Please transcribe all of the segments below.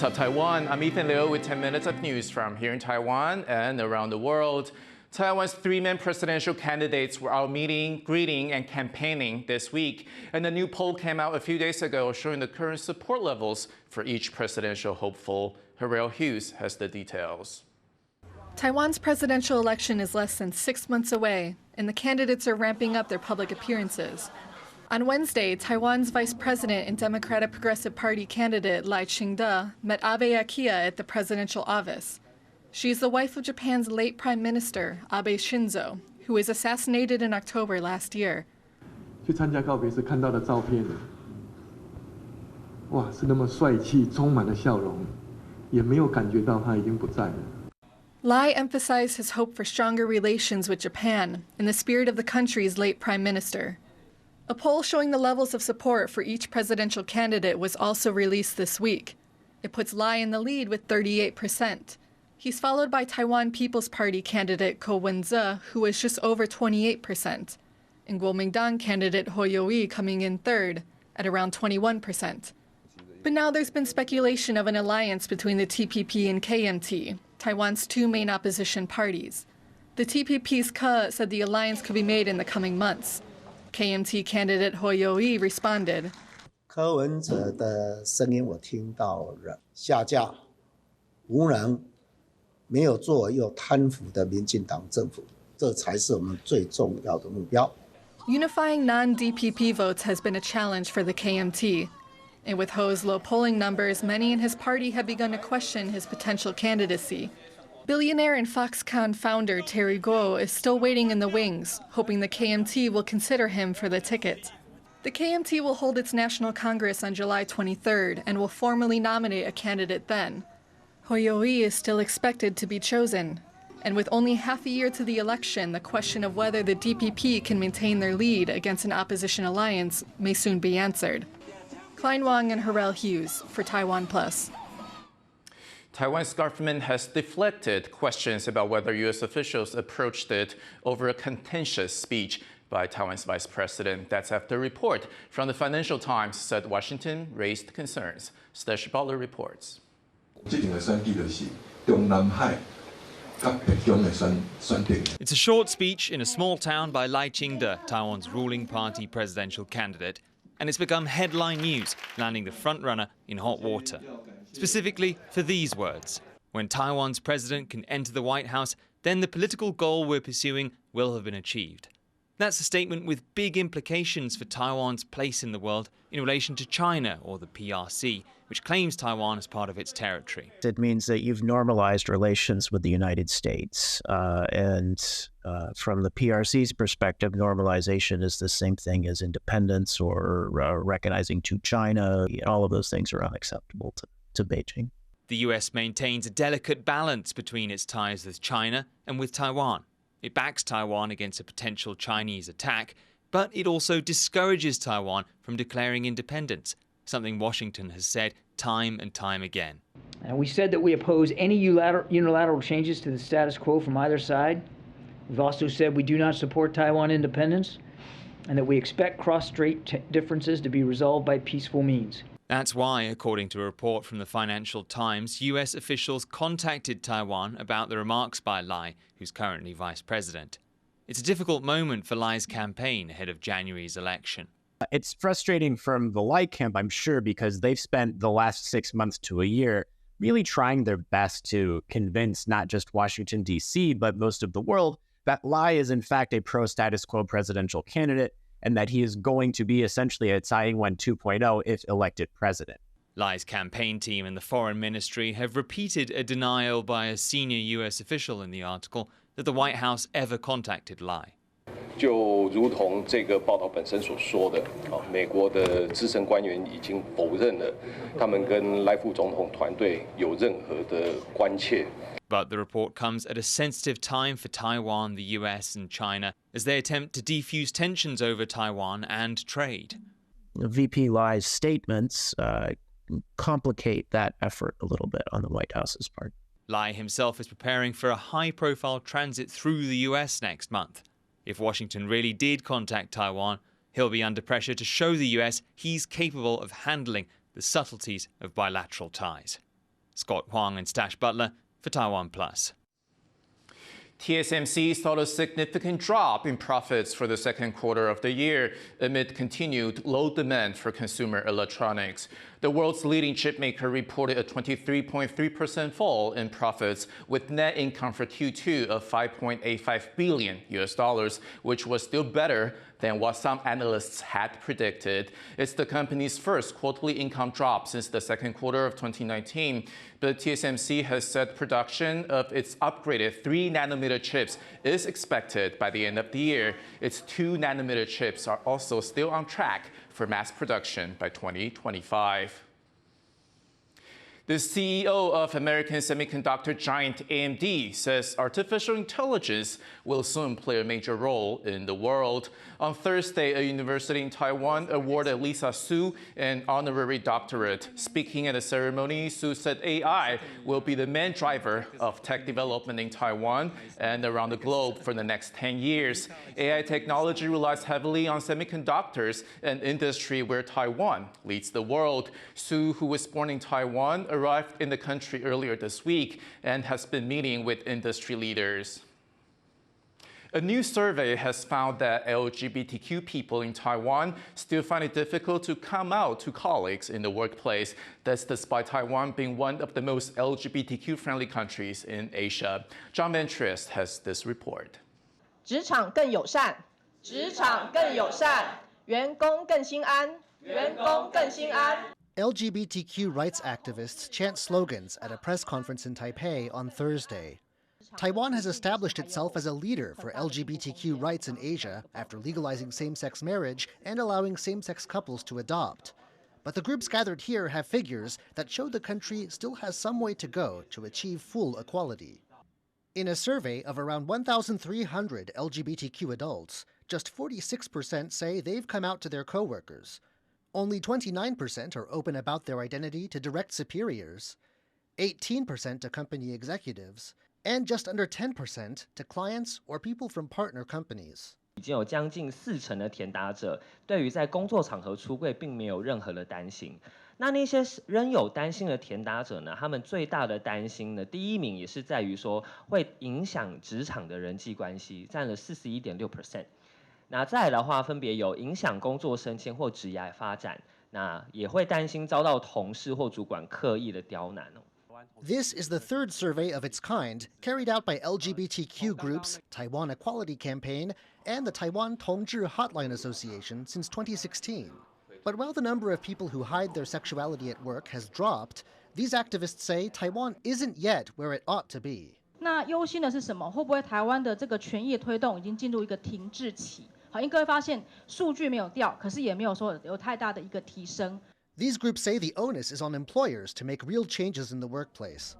Top Taiwan, I'm Ethan Liu with 10 minutes of news from here in Taiwan and around the world. Taiwan's three-man presidential candidates were out meeting, greeting, and campaigning this week. And a new poll came out a few days ago showing the current support levels for each presidential hopeful. Harrell Hughes has the details. Taiwan's presidential election is less than 6 months away, and the candidates are ramping up their public appearances. On Wednesday, Taiwan's vice president and Democratic Progressive Party candidate Lai Ching-te met Abe Akio at the presidential office. She is the wife of Japan's late Prime Minister, Abe Shinzo, who was assassinated in October last year. 去参加告别时看到的照片，哇，是那么帅气，充满了笑容，也没有感觉到他已经不在了。 Lai emphasized his hope for stronger relations with Japan in the spirit of the country's late Prime Minister. A poll showing the levels of support for each presidential candidate was also released this week. It puts Lai in the lead with 38%. He's followed by Taiwan People's Party candidate Ko Wen-je, who is just over 28%, and Kuomintang candidate Ho Yo-i coming in third at around 21%. But now there's been speculation of an alliance between the TPP and KMT, Taiwan's two main opposition parties. The TPP's Ke said the alliance could be made in the coming months. KMT candidate Ho Yo-i responded. 柯文哲的声音我听到了，下架，无能，没有做又贪腐的民进党政府，这才是我们最重要的目标。 Unifying non-DPP votes has been a challenge for the KMT. And with Ho's low polling numbers, many in his party have begun to question his potential candidacy. Billionaire and Foxconn founder Terry Gou is still waiting in the wings, hoping the KMT will consider him for the ticket. The KMT will hold its National Congress on July 23rd and will formally nominate a candidate then. Ho Yo-i is still expected to be chosen. And with only half a year to the election, the question of whether the DPP can maintain their lead against an opposition alliance may soon be answered. Klein Wang and Harrell Hughes for TaiwanPlus. Taiwan's government has deflected questions about whether U.S. officials approached it over a contentious speech by Taiwan's vice president. That's after a report from the Financial Times said Washington raised concerns. Stash Butler reports. It's a short speech in a small town by Lai Ching-te, Taiwan's ruling party presidential candidate, and it's become headline news, landing the frontrunner in hot water. Specifically for these words: when Taiwan's president can enter the White House, then the political goal we're pursuing will have been achieved. That's a statement with big implications for Taiwan's place in the world in relation to China, or the PRC, which claims Taiwan as part of its territory. It means that you've normalized relations with the United States. From the PRC's perspective, normalization is the same thing as independence or recognizing to China. All of those things are unacceptable to Beijing. The US maintains a delicate balance between its ties with China and with Taiwan. It backs Taiwan against a potential Chinese attack, but it also discourages Taiwan from declaring independence, something Washington has said time and time again. And we said that we oppose any unilateral changes to the status quo from either side. We've also said we do not support Taiwan independence and that we expect cross-strait differences to be resolved by peaceful means. That's why, according to a report from the Financial Times, US officials contacted Taiwan about the remarks by Lai, who's currently vice president. It's a difficult moment for Lai's campaign ahead of January's election. It's frustrating from the Lai camp, I'm sure, because they've spent the last 6 months to a year really trying their best to convince not just Washington, D.C., but most of the world that Lai is in fact a pro-status quo presidential candidate and that he is going to be essentially a Tsai Ing-wen 2.0 if elected president. Lai's campaign team and the Foreign Ministry have repeated a denial by a senior US official in the article that the White House ever contacted Lai. 就如同这个报道本身所说的，美国的资深官员已经否认了他们跟赖副总统团队有任何的关切。 But the report comes at a sensitive time for Taiwan, the US and China as they attempt to defuse tensions over Taiwan and trade. VP Lai's statements complicate that effort a little bit on the White House's part. Lai himself is preparing for a high-profile transit through the US next month. If Washington really did contact Taiwan, he'll be under pressure to show the US he's capable of handling the subtleties of bilateral ties. Scott Huang and Stash Butler for TaiwanPlus. TSMC saw a significant drop in profits for the second quarter of the year amid continued low demand for consumer electronics. The world's leading chipmaker reported a 23.3% fall in profits, with net income for Q2 of $5.85 billion, which was still better than what some analysts had predicted. It's the company's first quarterly income drop since the second quarter of 2019. But TSMC has said production of its upgraded 3nm chips is expected by the end of the year. Its 2nm chips are also still on track for mass production by 2025. The CEO of American semiconductor giant AMD says artificial intelligence will soon play a major role in the world. On Thursday, a university in Taiwan awarded Lisa Su an honorary doctorate. Speaking at a ceremony, Su said AI will be the main driver of tech development in Taiwan and around the globe for the next 10 years. AI technology relies heavily on semiconductors, an industry where Taiwan leads the world. Su, who was born in Taiwan, arrived in the country earlier this week and has been meeting with industry leaders. A new survey has found that LGBTQ people in Taiwan still find it difficult to come out to colleagues in the workplace. That's despite Taiwan being one of the most LGBTQ-friendly countries in Asia. John Van Triest has this report. 职场更友善，职场更友善，员工更心安，员工更心安。 LGBTQ rights activists chant slogans at a press conference in Taipei on Thursday. Taiwan has established itself as a leader for LGBTQ rights in Asia after legalizing same-sex marriage and allowing same-sex couples to adopt. But the groups gathered here have figures that show the country still has some way to go to achieve full equality. In a survey of around 1,300 LGBTQ adults, just 46% say they've come out to their coworkers. Only 29% are open about their identity to direct superiors, 18% to company executives, and just under 10% to clients or people from partner companies. 已经有将近40%的填答者对于在工作场合出柜并没有任何的担心。那些仍有担心的填答者呢，他们最大的担心呢，第一名也是在于说会影响职场的人际关系，占了41.6%。那再来的话，分别有影响工作升迁或职业发展，那也会担心遭到同事或主管刻意的刁难哦。 This is the third survey of its kind carried out by LGBTQ groups, Taiwan Equality Campaign, and the Taiwan Tongzhi Hotline Association since 2016. But while the number of people who hide their sexuality at work has dropped, these activists say Taiwan isn't yet where it ought to be. 那忧心的是什么？会不会台湾的这个权益推动已经进入一个停滞期？好，因为各位发现数据没有掉，可是也没有说有太大的一个提升。 These groups say the onus is on employers to make real changes in the workplace.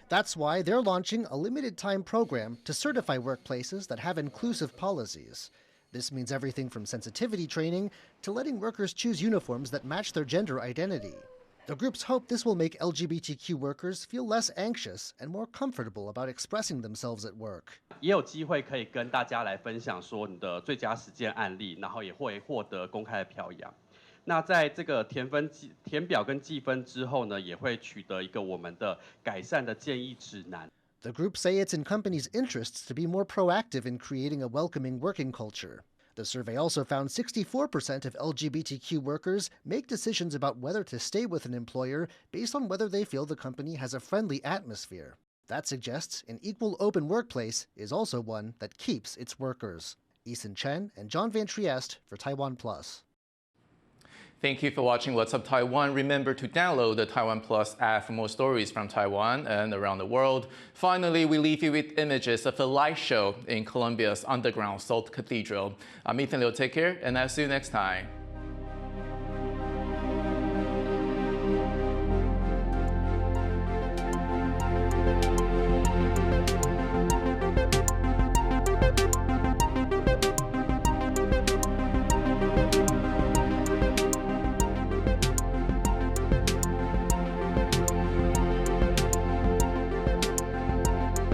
That's why they're launching a limited-time program to certify workplaces that have inclusive policies. This means everything from sensitivity training to letting workers choose uniforms that match their gender identity. The groups hope this will make LGBTQ workers feel less anxious and more comfortable about expressing themselves at work. 也有机会可以跟大家来分享说你的最佳实践案例，然后也会获得公开的表扬。 那在这个填表跟计分之后呢，也会取得一个我们的改善的建议指南。 The groups say it's in companies' interests to be more proactive in creating a welcoming working culture. The survey also found 64% of LGBTQ workers make decisions about whether to stay with an employer based on whether they feel the company has a friendly atmosphere. That suggests an equal open workplace is also one that keeps its workers. Eason Chen and John Van Triest for TaiwanPlus. Thank you for watching What's Up Taiwan. Remember to download the TaiwanPlus app for more stories from Taiwan and around the world. Finally, we leave you with images of a light show in Colombia's underground Salt Cathedral. I'm Ethan Liu. Take care, and I'll see you next time.